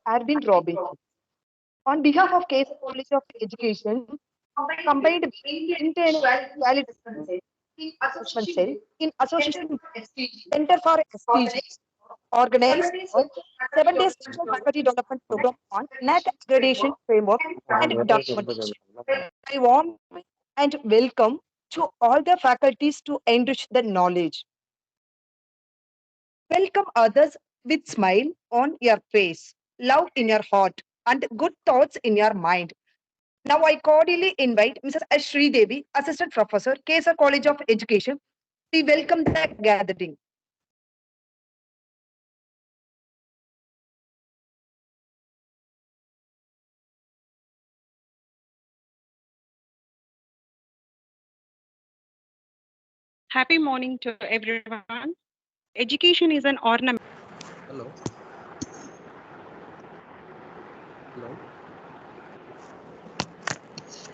Arvin Robinson. On behalf of KSRCE College of Education, combined with internal quality assessment cell in association with Center for SDG, organized a 7-day special faculty development program on NAC accreditation framework and documentation. I warm and welcome to all the faculties to enrich the knowledge. Welcome others with smile on your face, love in your heart, and good thoughts in your mind. Now I cordially invite Mrs. Ashri Devi, Assistant Professor, KSR College of Education. We welcome the gathering. Happy morning to everyone. Education is an ornament. Hello. Hello.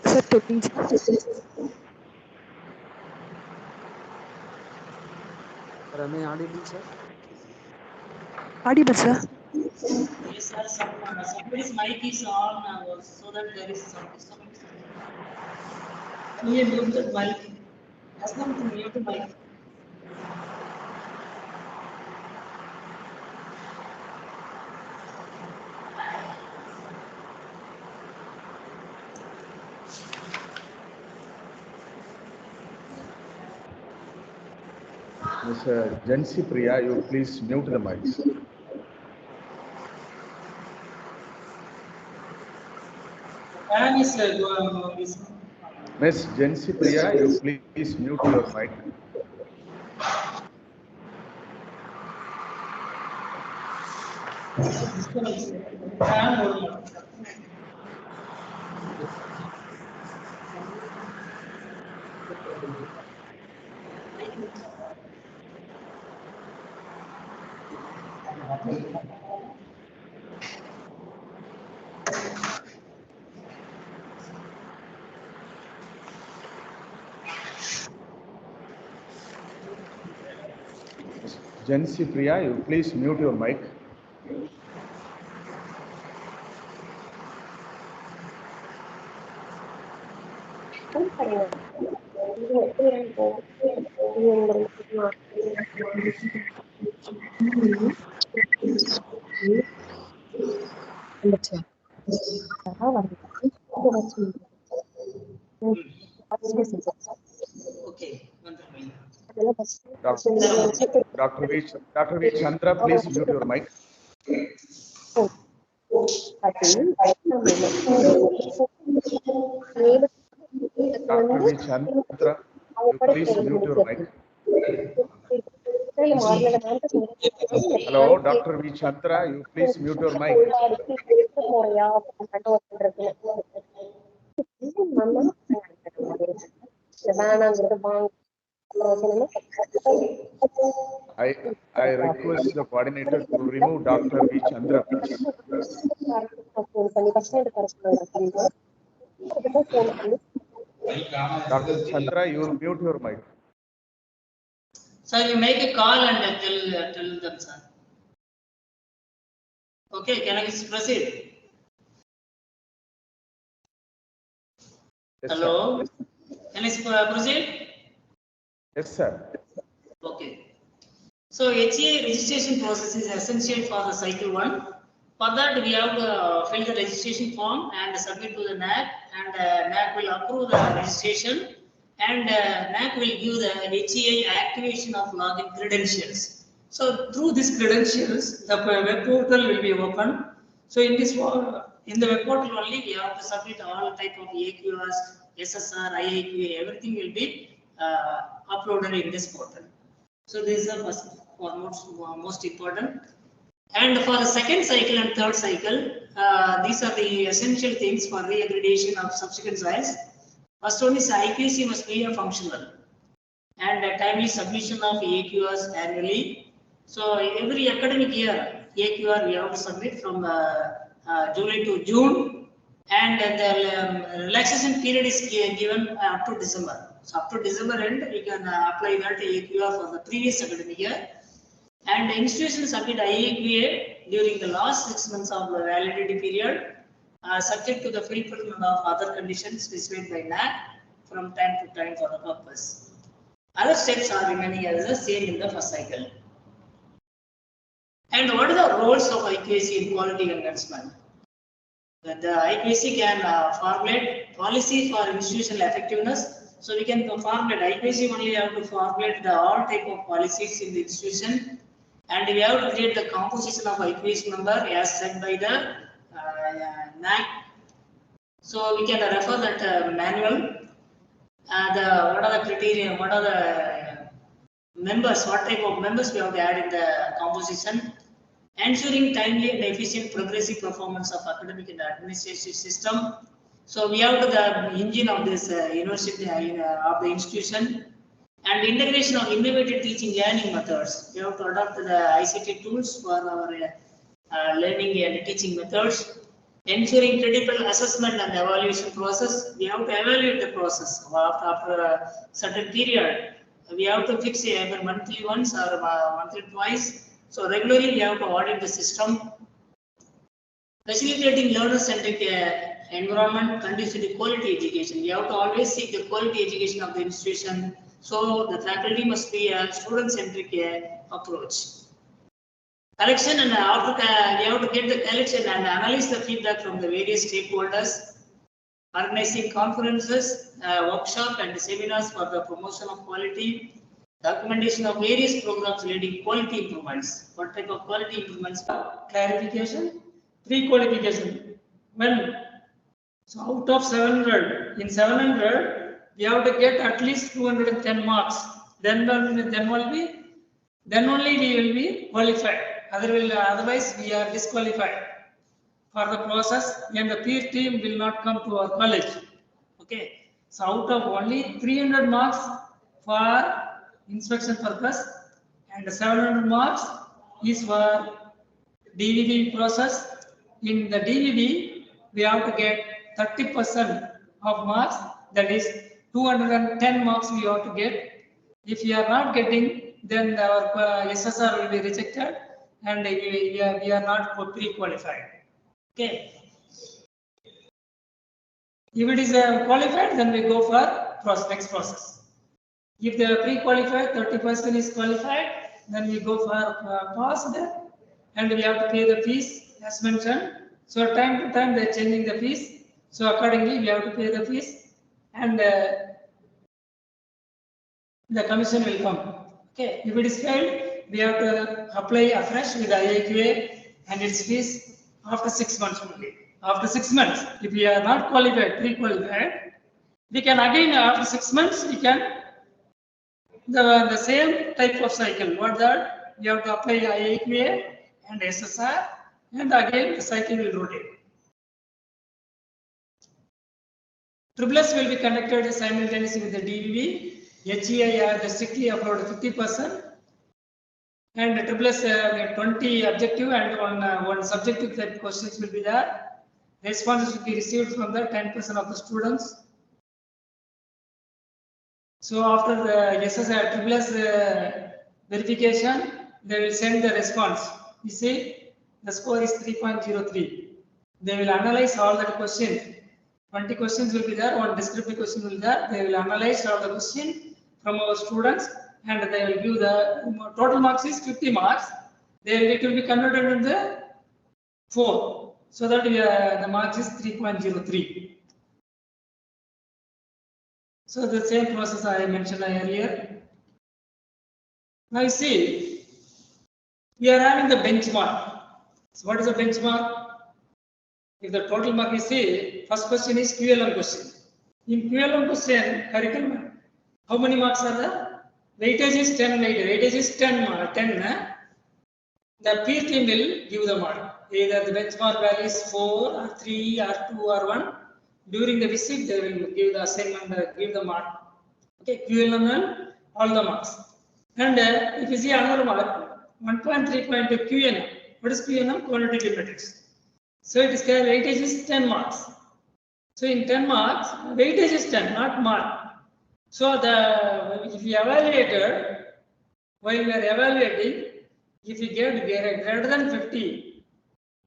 Sir, talking. Sir, am I audible, sir? Audible, sir. Yes, sir. Somebody's mic is on, so that there is some disturbance. Can you mute the mic? Ask them to mute the mic. Ms. Jansi Priya, you please mute the mics. Ms. Jansi Priya, you please mute your mic. Jansi Priya, you please mute your mic. Okay. Dr. V. Chandra, please mute your mic. Dr. V. Chandra, you please mute your mic. Hello, Dr. V. Chandra, you please mute your mic. I request the coordinator to remove Dr. V. Chandra, please. Dr. Chandra, you will mute your mic. Sir, you make a call and tell them, sir. Okay, can I proceed? Yes, hello? sir. Can I proceed? Yes, sir. Okay. So HA registration process is essential for the cycle 1. For that, we have to fill the registration form and submit to the NAC, and NAC will approve the registration, and NAC will give the HA activation of login credentials. So through these credentials, the web portal will be open. So in the web portal only, we have to submit all type of AQRs, SSR, IAQA, everything will be uploaded in this portal. So this is the first or most important. And for the second cycle and third cycle, these are the essential things for re-accreditation of subsequent sites. First one is IQC must be a functional, and a timely submission of AQRs annually. So every academic year, AQR we have to submit from July to June, and the relaxation period is given up to December. So up to December end, we can apply that AQR for the previous academic year. And the institution submit IAQA during the last 6 months of the validity period, subject to the fulfillment of other conditions specified by NAC from time to time for the purpose. Other steps are remaining as the same in the first cycle. And what are the roles of IQAC in quality enhancement? The IQAC can formulate policy for institutional effectiveness. So we can formulate IQAC only have to formulate the all type of policies in the institution, and we have to create the composition of IQAC member as said by the NAC. So we can refer that manual. What are the criteria? What are the members? What type of members we have to add in the composition? Ensuring timely and efficient progressive performance of academic and administrative system. So we have to the engine of this university of the institution, and integration of innovative teaching learning methods. We have to adopt the ICT tools for our learning and teaching methods. Ensuring credible assessment and evaluation process. We have to evaluate the process after a certain period. We have to fix it either monthly once or monthly twice. So regularly we have to audit the system. Facilitating learner-centric environment conducive to quality education. We have to always seek the quality education of the institution. So the faculty must be a student-centric approach. Collection and after we have to get the collection and analyze the feedback from the various stakeholders. Organizing conferences, workshop and seminars for the promotion of quality. Documentation of various programs leading quality improvements. What type of quality improvements? Clarification, pre-qualification. When so out of 700, in 700, we have to get at least 210 marks. Then only we will be qualified. Otherwise, we are disqualified for the process, and the peer team will not come to our college. Okay. So out of only 300 marks for inspection purpose and 700 marks is for DVV process. In the DVV, we have to get 30% of marks, that is 210 marks we have to get. If we are not getting, then our SSR will be rejected and we are not pre-qualified. Okay. If it is qualified, then we go for next process. If they are pre-qualified, 30% is qualified, then we go for passed, and we have to pay the fees as mentioned. So time to time they are changing the fees. So accordingly we have to pay the fees, and the commission will come. Okay. If it is failed, we have to apply afresh with IAQA and its fees after 6 months only. After 6 months, if we are not qualified, pre-qualified, we can again after 6 months we can the same type of cycle. What that you have to apply IAQA and SSR, and again the cycle will rotate. SSS will be conducted simultaneously with the DVV. HEI the strictly upload 50%, and SSS 20 objective and one subjective type questions will be there. Responses will be received from the 10% of the students. So after the SSS verification, they will send the response. You see, the score is 3.03. They will analyze all the questions. 20 questions will be there, one descriptive question will be there. They will analyze all the questions from our students, and they will give the total marks is 50 marks. It will be converted into 4, so that the marks is 3.03. So the same process I mentioned earlier. Now you see, we are having the benchmark. So what is the benchmark? If the total mark you see, first question is QLM question. In QLM question, curriculum, how many marks are there? Weightage is 10, weightage is 10. The peer team will give the mark. Either the benchmark value is 4 or 3 or 2 or 1. During the visit, they will give the assignment, give the mark. Okay, QLM, all the marks. And if you see another mark, 1.3.2 QLM. What is QLM? Quantitative metrics. So it is weightage is 10 marks. So in 10 marks, weightage is 10, not mark. So if you evaluated, while we are evaluating, If you get greater than 50,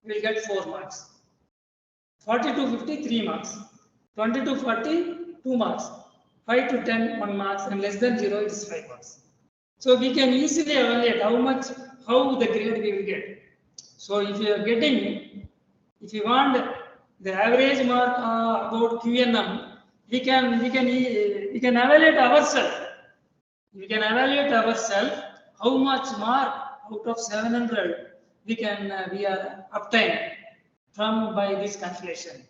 we will get 4 marks. 40 to 50, 3 marks. 20 to 40, 2 marks. 5 to 10, 1 marks, and less than 0, it is 5 marks. So we can easily evaluate how the grade we will get. So if you are getting, if you want the average mark about QNM, we can evaluate ourselves. We can evaluate ourselves how much mark out of 700 we are obtained from by this calculation.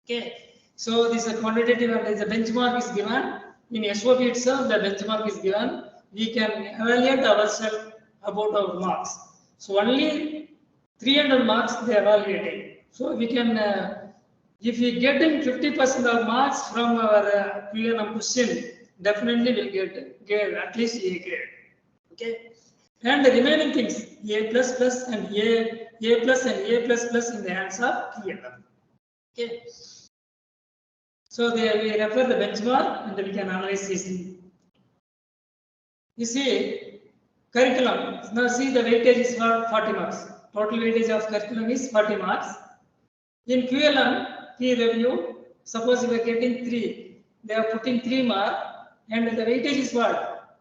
Okay. So this is a quantitative and the benchmark is given in SOP itself. The benchmark is given. We can evaluate ourselves about our marks. So only 300 marks they are evaluating. So we can, if we get in 50% of marks from our QNM question, definitely we'll get at least A grade. Okay. And the remaining things, A plus plus and A plus and A plus plus in the hands of QNM. Okay. So there we refer the benchmark and we can analyze easily. You see, curriculum. Now see the weightage is for 40 marks. Total weightage of curriculum is 40 marks. In QLM, peer review, suppose you are getting 3, they are putting 3 marks and the weightage is what?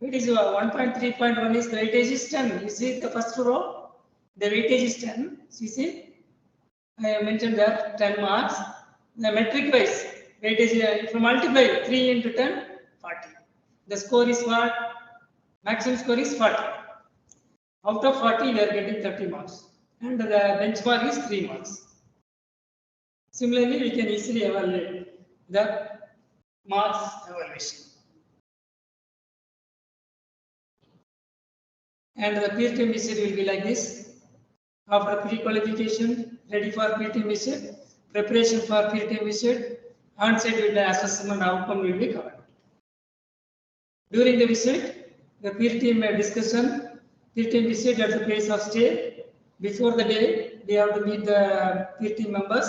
Weightage is 1.3.1 is the weightage is 10. You see the first row, the weightage is 10. So you see, I have mentioned that 10 marks. The metric wise, weightage, if you multiply 3 into 10, 40. The score is what? Maximum score is 40. Out of 40, we are getting 30 marks. And the benchmark is 3 marks. Similarly, we can easily evaluate the marks evaluation. And the peer team visit will be like this. After pre-qualification, ready for peer team visit, preparation for peer team visit, on-site with the assessment outcome will be covered. During the visit, the peer team discussion, peer team visit at the place of stay. Before the day, we have to meet the peer team members.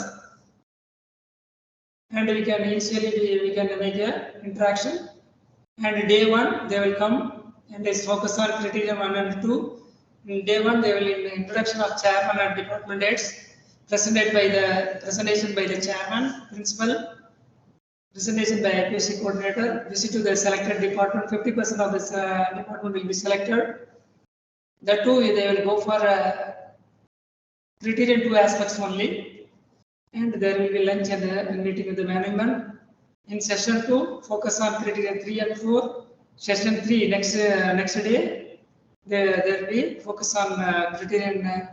And we can initially we can make a interaction. And day 1, they will come and they focus on criteria 1 and 2. In day 1, they will in the introduction of chairman and department heads, presentation by the chairman, principal, presentation by accuracy coordinator, visit to the selected department. 50% of this department will be selected. The 2, they will go for criterion 2 aspects only. And there will be lunch and meeting with the management. In session 2, focus on criterion 3 and 4. Session 3, next day, there will be focus on criterion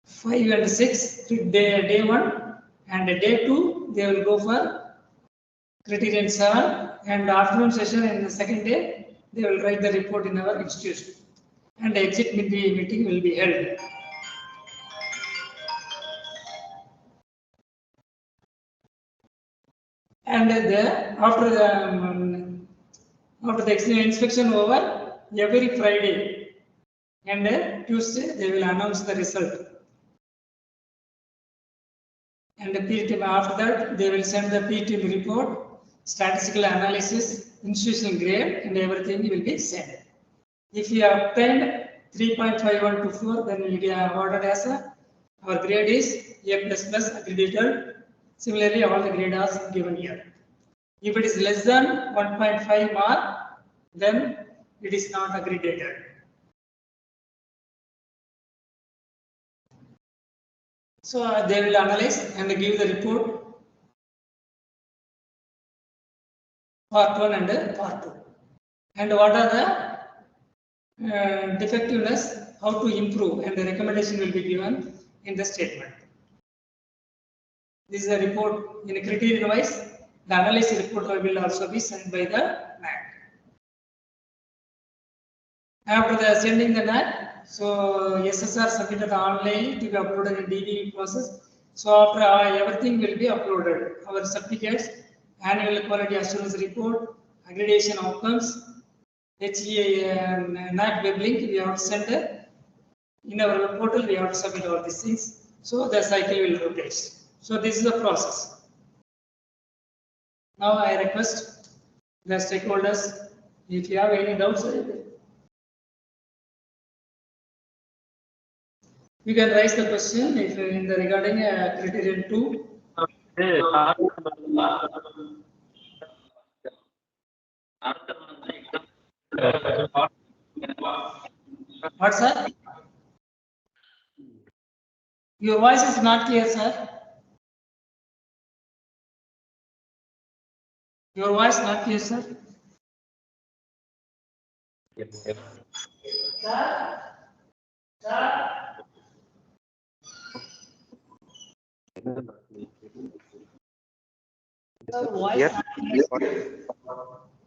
5 and 6, day 1. And day 2, they will go for criterion 7. And afternoon session in the second day, they will write the report in our institution. And the exit meeting will be held. And after the inspection over, every Friday and Tuesday they will announce the result. And the peer team after that they will send the peer team report, statistical analysis, institutional grade, and everything will be sent. If you obtained 3.51 to 4, then you will be awarded as our grade is A++ accredited. Similarly, all the grades are given here. If it is less than 1.5 mark, then it is not accredited. So they will analyze and give the report part 1 and part 2. And what are the defectiveness, how to improve, and the recommendation will be given in the statement. This is a report in a criterion wise. The analysis report will also be sent by the NAC. After the sending the NAC, so SSR submitted online to be uploaded in DB process. So after everything will be uploaded. Our certificates, annual quality assurance report, accreditation outcomes, HEA NAC web link, we have to send in our web portal, we have to submit all these things. So the cycle will rotate. So this is the process. Now I request the stakeholders, if you have any doubts, You can raise the question if in the regarding criterion 2. What, sir? Your voice is not clear, sir. Your voice not clear, sir.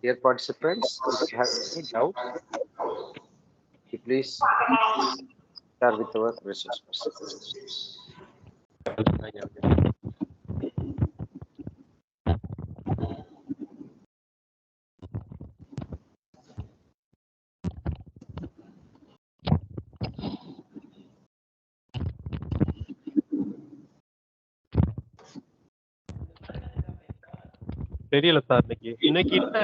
Dear participants, if you have any doubt, please share with our resource person. தெரியல sir இன்னைக்கு இல்ல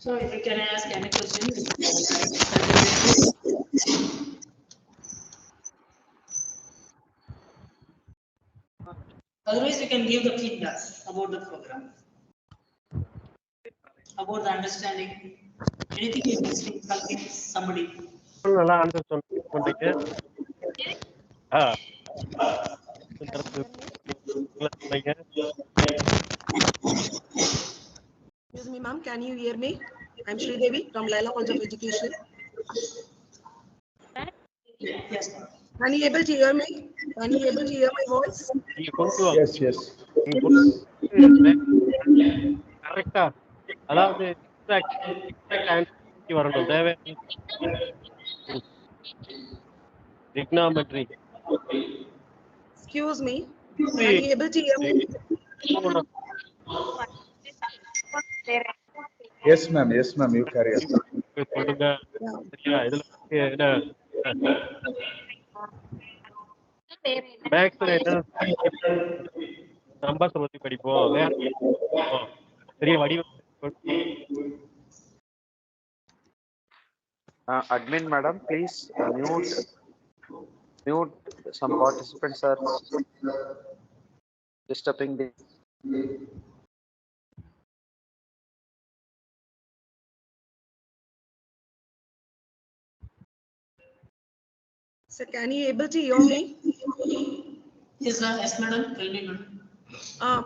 So if you can ask any questions. Otherwise, you can give the feedback about the program, about the understanding. Anything you missing, something, somebody. நல்லா answer சொன்னீங்க. Excuse me, ma'am. Can you hear me? I'm Sridevi from Laila College of Education. Yes, ma'am. Can you able to hear me? Can you able to hear my voice? Yes, yes. கரெக்டா அதாவது வரணும் தேவை trigonometry. Excuse me. Can you able to hear me? Yes, ma'am. Yes, ma'am. You carry on. சொல்லுங்க சரியா இதுல என்ன மேக்ஸ்ல என்ன நம்பர்ஸ் பத்தி படிப்போம் வேற பெரிய வடிவம் Admin madam, please mute some participants are disturbing the. So can you able to hear me? Yes, sir. Yes, madam. Tell me, madam.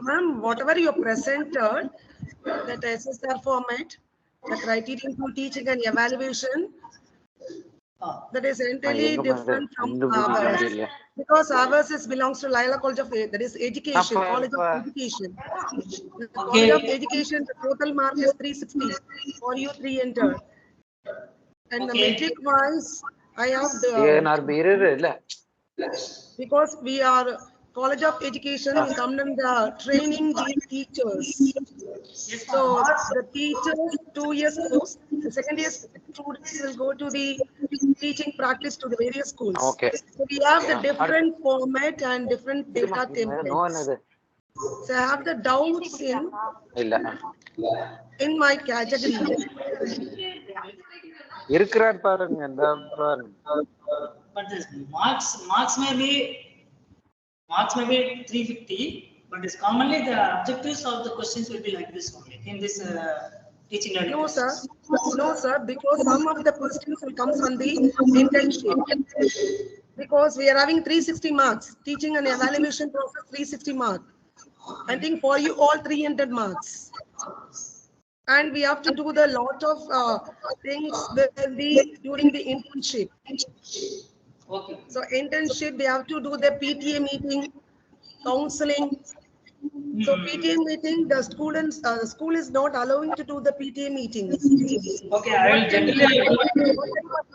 Ma'am, whatever you presented, that SSR format, the criterion for teaching and evaluation, that is entirely different from ours. Because ours belongs to Laila College of that is Education, College of Education. The College of Education, the total mark is 360 for you 3 entered. And the metric wise, I have the because we are College of Education, we come in the training teachers. So the teachers 2 years course, the second year students will go to the teaching practice to the various schools. Okay. So we have the different format and different data templates. So I have the doubts in my category. But the marks may be 350, but it's commonly the objectives of the questions will be like this only in this teaching learning. No, sir. No, sir. Because some of the questions will come from the internship. Because we are having 360 marks, teaching and evaluation process 360 marks. I think for you all 300 marks. And we have to do the lot of things will be during the internship. Okay. So internship, they have to do the PTA meeting, counseling. So PTA meeting, the students, the school is not allowing to do the PTA meetings. Okay, I will generally.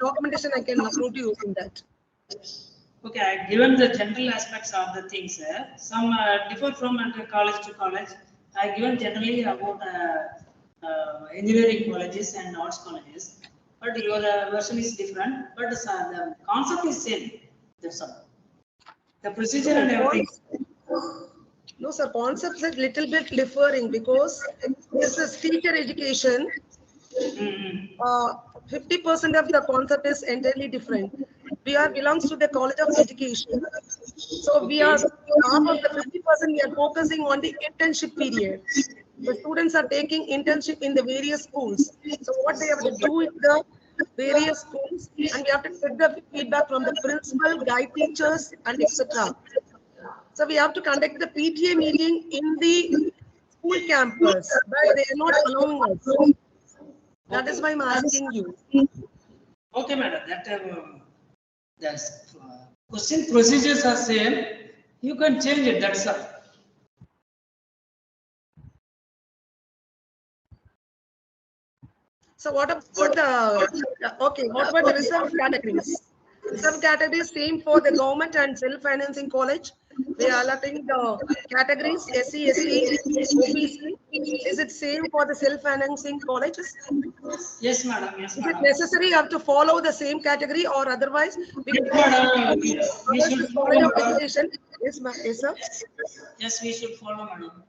Documentation I can upload you in that. Okay, I given the general aspects of the things. Some differ from college to college. I given generally about engineering colleges and arts colleges. But your version is different. But the concept is same. That's all. The procedure and everything. No, sir, concepts are little bit differing because this is teacher education. 50% of the concept is entirely different. We are belongs to the College of Education. So we are half of the 50% we are focusing on the internship period. The students are taking internship in the various schools. So what they have to do in the various schools, and we have to get the feedback from the principal, guide teachers, and etc. So we have to conduct the PTA meeting in the school campus, but they are not allowing us. That is why I'm asking you. Okay, madam. That the question procedures are same. You can change it. That's all. So what about what about the reserve categories? Reserve categories same for the government and self-financing college. We are allotting the categories SC, ST, OBC. Is it same for the self-financing colleges? Yes, madam. Yes, Is it madam. necessary you have to follow the same category or otherwise? Yes, madam. We should College follow, of madam. Education. Yes, yes, sir. Yes, we should follow, madam.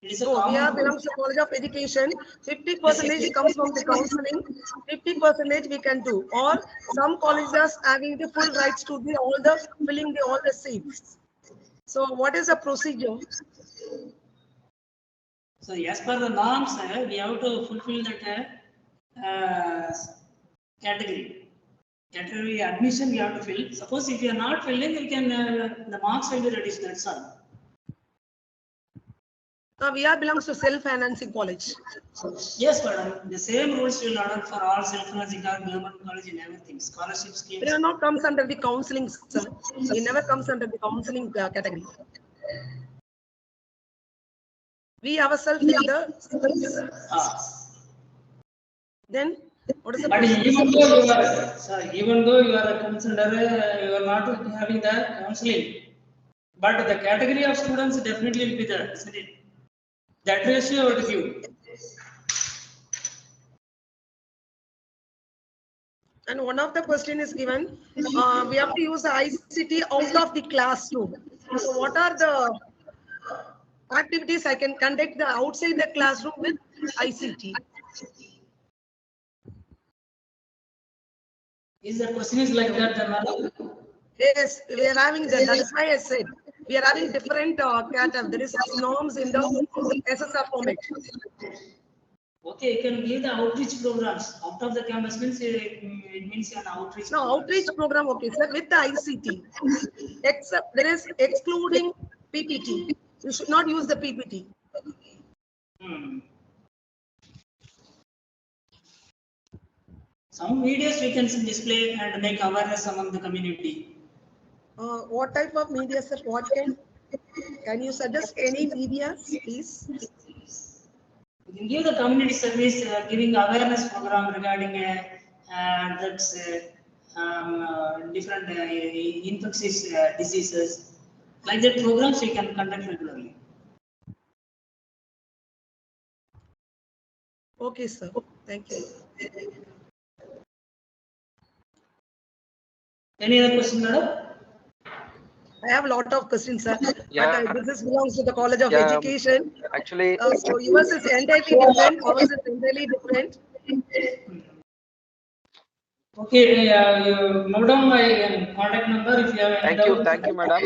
It is a So we are common. belongs to College of Education. 50% comes from the counseling. 50% we can do. Or some colleges having the full rights to the filling all the seats. So what is the procedure? So as per the norms, we have to fulfill that category. Category admission we have to fill. Suppose if you are not filling, you can the marks will be reduced. That's all. We are belongs to self-financing college. Yes, madam. The same rules will order for all self-financing government college and everything. Scholarship schemes. It not comes under the counseling, sir. It never comes under the counseling category. We ourselves fill the then what is the But even though you are considered, you are not having the counseling, but the category of students definitely will be there, isn't it? That ratio you have to give. And one of the question is given, we have to use the ICT out of the classroom. So what are the activities I can conduct the outside the classroom with ICT? Is the question is like that, madam? Yes, we are having that. That is why I said we are having different there is norms in the SSR format. Okay, you can give the outreach programs out of the campus means it means an outreach. No, programs. outreach program, okay, sir, with the ICT. Except there is excluding PPT. You should not use the PPT. Some videos we can display and make awareness among the community. What type of media, sir? What can you suggest any media, please? You can give the community service, giving awareness program regarding drugs, different infectious diseases. Like that programs we can conduct regularly. Okay, sir. Thank you. Any other question, madam? I have a lot of questions, sir. Yeah. But this belongs to the College of Yeah, Education. actually, So yours is entirely different. Ours is entirely different. Okay, you note down my contact number if you have any doubt. thank you, madam.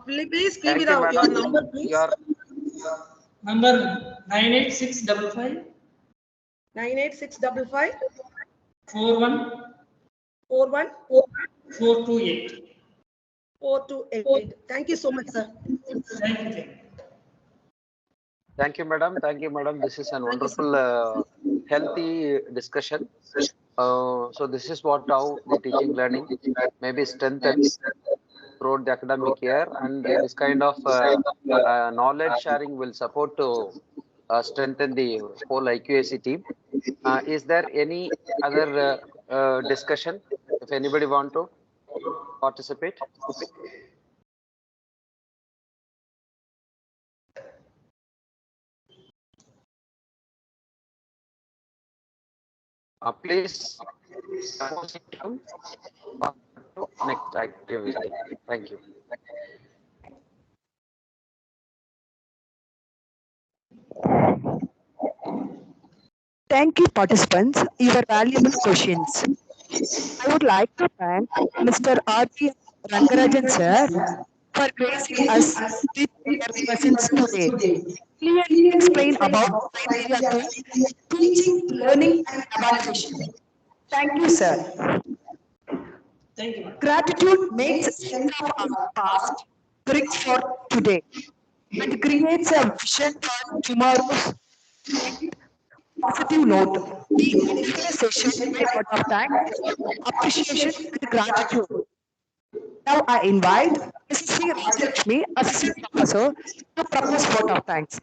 Please give Thank me you, your madam. number, please. Your Number 98655 98655 41 41 428. 428. Thank you so much, sir. Thank you. Thank you, madam. Thank you, madam. This is a Thank you, wonderful, healthy discussion. So this is what how the teaching learning may be strengthened throughout the academic year, and this kind of knowledge sharing will support to strengthen the whole IQAC team. Is there any other discussion? If anybody want to participate? Please proceed to next activity. Thank you. Thank you, participants, your valuable questions. I would like to thank Mr. R.P. Rangarajan sir for gracing us with their presence today. Clearly explain about criteria to teaching, learning, and evaluation. Thank you, sir. Thank you, madam. Gratitude makes sense of our past, brings forth today, and creates a vision for tomorrow's positive note. We end the session by word of thanks, appreciation, and gratitude. Now I invite Mrs. C. Rajalakshmi, Assistant Professor, to propose vote of thanks.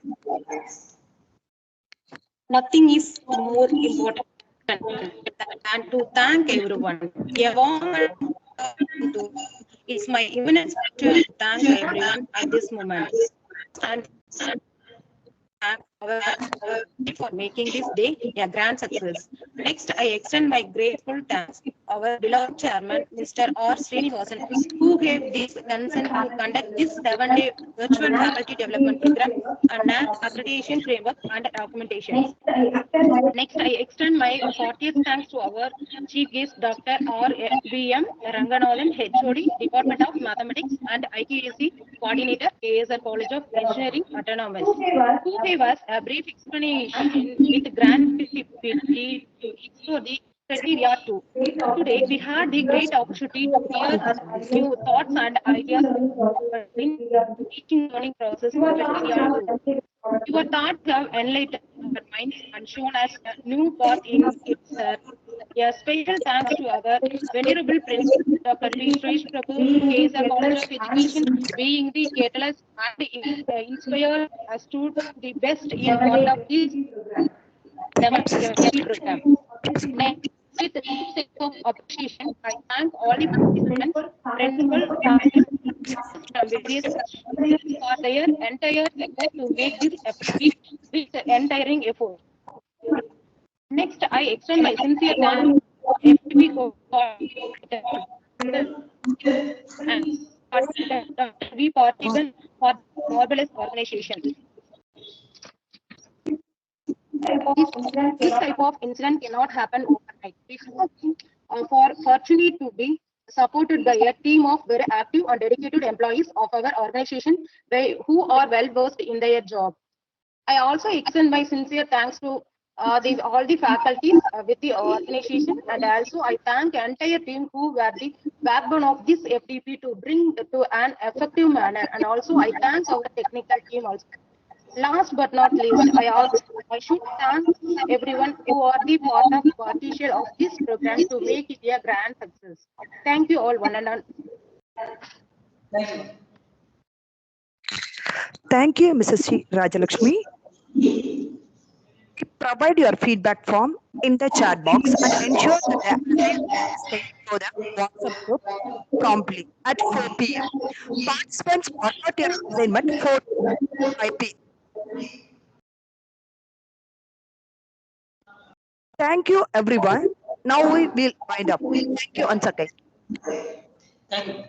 Nothing is more important than to thank everyone. A warm welcome to it's my immense pleasure to thank everyone at this moment. And thank our for making this day a grand success. Next, I extend my grateful thanks to our beloved chairman, Mr. R. Srinivasan, who gave this consent to conduct this 7-day virtual faculty development program and NAC accreditation framework and documentation. Next, I extend my 40th thanks to our Chief Guest, Dr. R. B. M. Ranganadan, HOD, Department of Mathematics and IQAC Coordinator, KSR College of Engineering, Autonomous, who gave us a brief explanation with grand PPT to explore the criteria too. Today, we had the great opportunity to hear new thoughts and ideas in teaching learning process criteria too. Your thoughts have enlightened our minds and shown us a new path in itself. A special thanks to our venerable principal, Dr. B. Sresh Prabhu, KSR College of Education, being the catalyst and inspired us to the best in part of this program. Next, with the deep sense of appreciation, I thank all the participants, principal, faculty, from various institutions for their entire effort to make this effective with entire effort. Next, I extend my sincere thanks to FTP coordinator and Dr. V. Partigan for marvelous organization. This type of incident cannot happen overnight. We have been fortunate to be supported by a team of very active and dedicated employees of our organization who are well versed in their job. I also extend my sincere thanks to all the faculties with the organization, and also I thank the entire team who were the backbone of this FTP to bring to an effective manner, and also I thank our technical team also. Last but not least, I should thank everyone who are the part of partial of this program to make it a grand success. Thank you all, one and all. Thank you. Thank you, Mrs. C. Rajalakshmi. Provide your feedback form in the chat box and ensure that the assignment is sent to the WhatsApp group promptly at 4 p.m. Participants work out your assignment 4 5 p.m. Thank you, everyone. Now we will wind up. Thank you once again. Thank you.